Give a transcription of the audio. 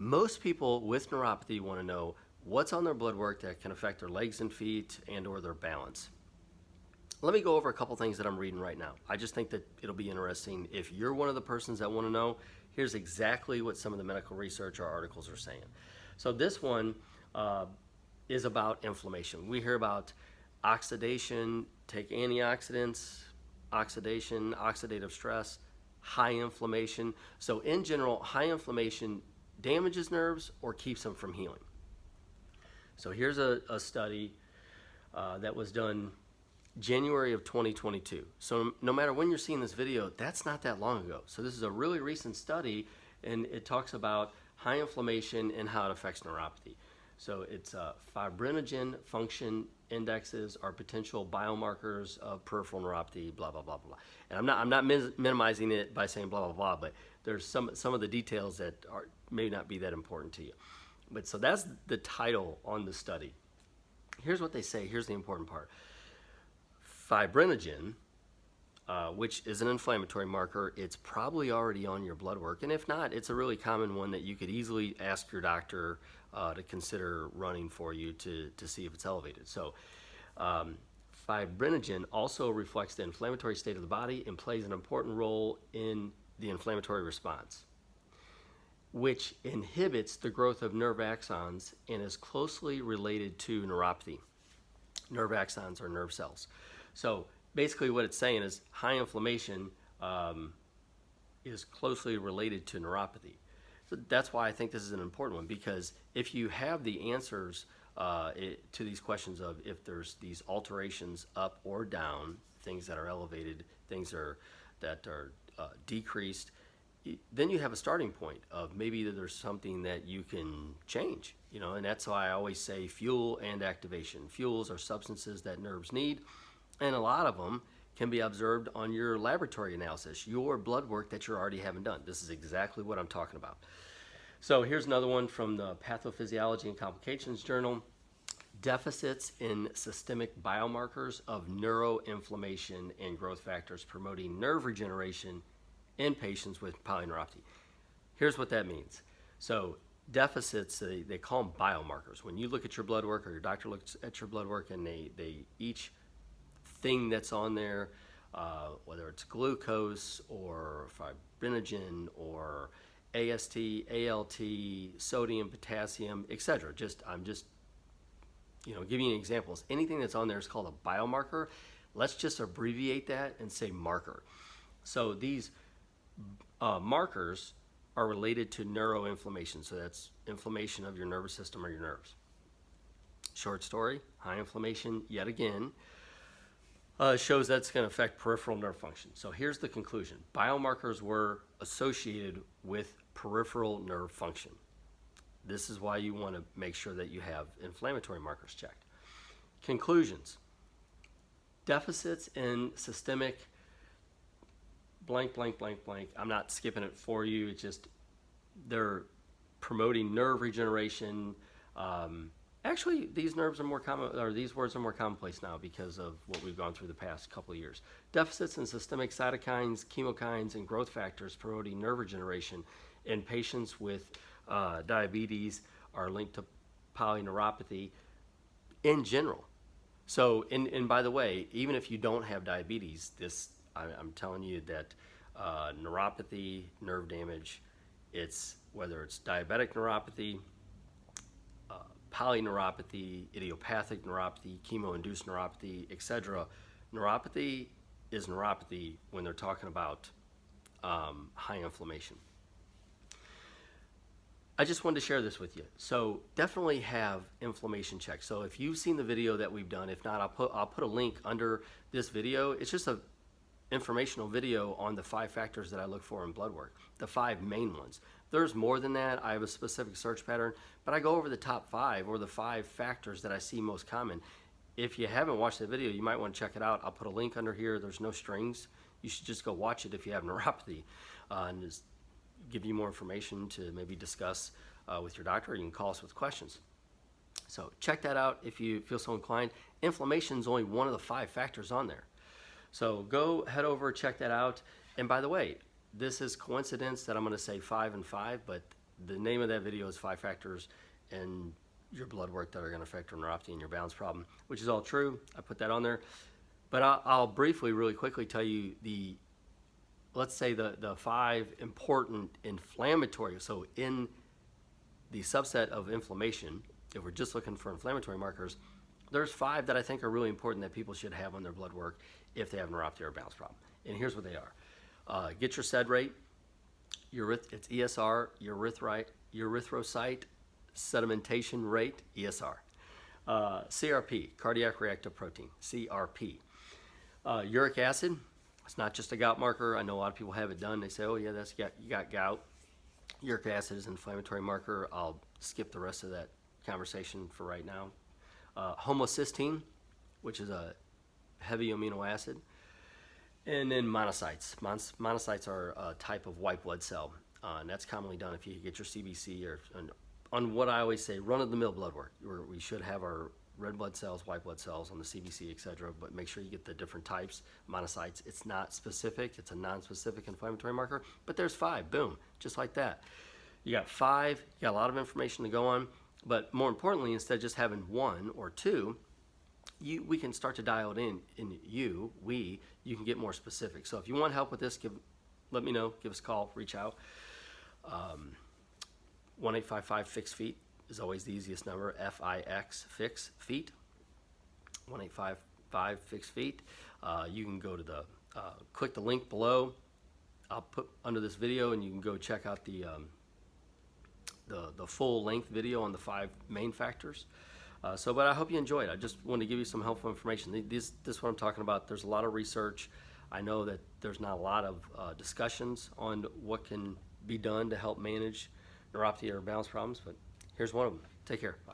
Most people with neuropathy want to know what's on their blood work that can affect their legs and feet and or their balance. Let me go over a couple things that I'm reading right now. I just think that it'll be interesting. If you're one of the persons that want to know, here's exactly what some of the medical research or articles are saying. So this one is about inflammation. We hear about oxidation, take antioxidants, oxidation, oxidative stress, high inflammation. So in general, high inflammation damages nerves or keeps them from healing. So here's a study that was done January of 2022. So no matter when you're seeing this video, that's not that long ago. So this is a really recent study, and it talks about high inflammation and how it affects neuropathy. So it's fibrinogen function indexes are potential biomarkers of peripheral neuropathy, blah, blah, blah, blah. And I'm not minimizing it by saying blah, blah, blah, but there's some of the details that may not be that important to you. But so that's the title on the study. Here's what they say. Here's the important part. Fibrinogen, which is an inflammatory marker, it's probably already on your blood work. And if not, it's a really common one that you could easily ask your doctor to consider running for you to see if it's elevated. So fibrinogen also reflects the inflammatory state of the body and plays an important role in the inflammatory response, which inhibits the growth of nerve axons and is closely related to neuropathy. Nerve axons are nerve cells. So basically what it's saying is high inflammation is closely related to neuropathy. So that's why I think this is an important one, because if you have the answers to these questions of if there's these alterations up or down, things that are elevated, things that are decreased, then you have a starting point of maybe there's something that you can change, and that's why I always say fuel and activation. Fuels are substances that nerves need, and a lot of them can be observed on your laboratory analysis, your blood work that you're already having done. This is exactly what I'm talking about. So here's another one from the Pathophysiology and Complications Journal. Deficits in systemic biomarkers of neuroinflammation and growth factors promoting nerve regeneration in patients with polyneuropathy. Here's what that means. So deficits, they call them biomarkers. When you look at your blood work or your doctor looks at your blood work, and they each thing that's on there, whether it's glucose or fibrinogen or AST, ALT, sodium, potassium, etc. I'm just giving you examples. Anything that's on there is called a biomarker. Let's just abbreviate that and say marker. So these markers are related to neuroinflammation. So that's inflammation of your nervous system or your nerves. Short story, high inflammation, yet again, shows that's going to affect peripheral nerve function. So here's the conclusion. Biomarkers were associated with peripheral nerve function. This is why you want to make sure that you have inflammatory markers checked. Conclusions. Deficits in systemic blank, blank, blank, blank. I'm not skipping it for you. It's just they're promoting nerve regeneration. Actually, these nerves are more common, or these words are more commonplace now because of what we've gone through the past couple of years. Deficits in systemic cytokines, chemokines, and growth factors promoting nerve regeneration in patients with diabetes are linked to polyneuropathy in general. So, and by the way, even if you don't have diabetes, I'm telling you that neuropathy, nerve damage, it's whether it's diabetic neuropathy, polyneuropathy, idiopathic neuropathy, chemo-induced neuropathy, etc. Neuropathy is neuropathy when they're talking about high inflammation. I just wanted to share this with you. So definitely have inflammation checks. So if you've seen the video that we've done, if not, I'll put a link under this video. It's just a informational video on the 5 factors that I look for in blood work, the 5 main ones. There's more than that. I have a specific search pattern, but I go over the top 5 or the 5 factors that I see most common. If you haven't watched the video, you might want to check it out. I'll put a link under here. There's no strings. You should just go watch it if you have neuropathy, and just give you more information to maybe discuss with your doctor. You can call us with questions. So check that out if you feel so inclined. Inflammation is only one of the 5 factors on there. So go head over, check that out. And by the way, this is coincidence that I'm going to say 5 and 5, but the name of that video is 5 factors in your blood work that are going to affect your neuropathy and your balance problem, which is all true. I put that on there. But I'll briefly, really quickly tell you let's say the 5 important inflammatory, so in the subset of inflammation, if we're just looking for inflammatory markers, there's 5 that I think are really important that people should have on their blood work if they have neuropathy or a balance problem. And here's what they are. Get your SED rate, it's ESR, erythrocyte sedimentation rate, ESR. CRP, cardiac reactive protein, CRP. Uric acid, it's not just a gout marker. I know a lot of people have it done. They say, oh yeah, you got gout. Uric acid is an inflammatory marker. I'll skip the rest of that conversation for right now. Homocysteine, which is a heavy amino acid. And then monocytes. Monocytes are a type of white blood cell. And that's commonly done if you get your CBC or on what I always say, run-of-the-mill blood work, where we should have our red blood cells, white blood cells on the CBC, etc. But make sure you get the different types. Monocytes, it's not specific. It's a non-specific inflammatory marker. But there's 5, boom, just like that. You got 5, you got a lot of information to go on. But more importantly, instead of just having 1 or 2, we can start to dial it in you can get more specific. So if you want help with this, let me know, give us a call, reach out. 1-855-FIX-FEET is always the easiest number, F-I-X, FIX, feet, 1-855-FIX-FEET. You can go to click the link below. I'll put under this video, and you can go check out the full length video on the 5 main factors. But I hope you enjoyed. I just wanted to give you some helpful information. This is what I'm talking about. There's a lot of research. I know that there's not a lot of discussions on what can be done to help manage neuropathy or balance problems, but here's one of them. Take care. Bye.